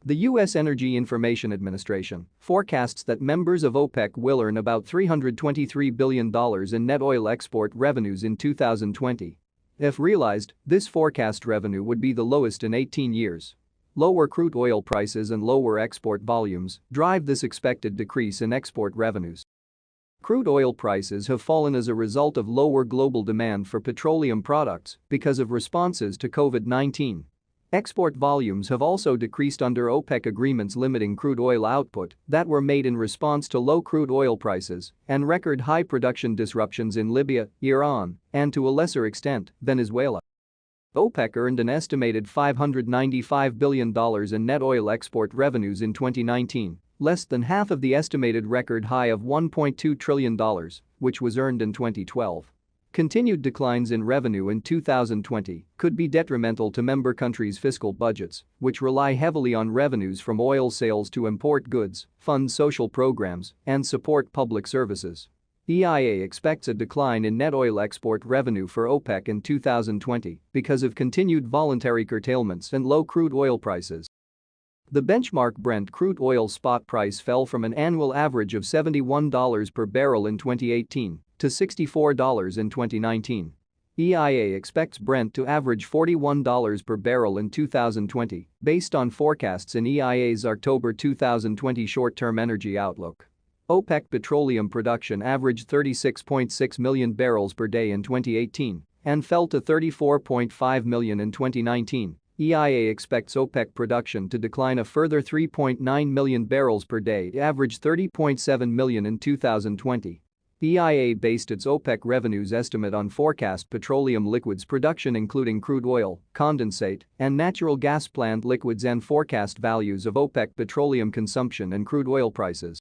The U.S. Energy Information Administration forecasts that members of OPEC will earn about $323 billion in net oil export revenues in 2020. If realized, this forecast revenue would be the lowest in 18 years. Lower crude oil prices and lower export volumes drive this expected decrease in export revenues. Crude oil prices have fallen as a result of lower global demand for petroleum products because of responses to COVID-19. Export volumes have also decreased under OPEC agreements limiting crude oil output that were made in response to low crude oil prices and record high production disruptions in Libya, Iran, and to a lesser extent, Venezuela. OPEC earned an estimated $595 billion in net oil export revenues in 2019, less than half of the estimated record high of $1.2 trillion, which was earned in 2012. Continued declines in revenue in 2020 could be detrimental to member countries' fiscal budgets, which rely heavily on revenues from oil sales to import goods, fund social programs, and support public services. EIA expects a decline in net oil export revenue for OPEC in 2020 because of continued voluntary curtailments and low crude oil prices. The benchmark Brent crude oil spot price fell from an annual average of $71 per barrel in 2018 to $64 in 2019. EIA expects Brent to average $41 per barrel in 2020 based on forecasts in EIA's October 2020 short-term energy outlook. OPEC petroleum production averaged 36.6 million barrels per day in 2018 and fell to 34.5 million in 2019. EIA expects OPEC production to decline a further 3.9 million barrels per day to average 30.7 million in 2020. EIA based its OPEC revenues estimate on forecast petroleum liquids production including crude oil, condensate, and natural gas plant liquids and forecast values of OPEC petroleum consumption and crude oil prices.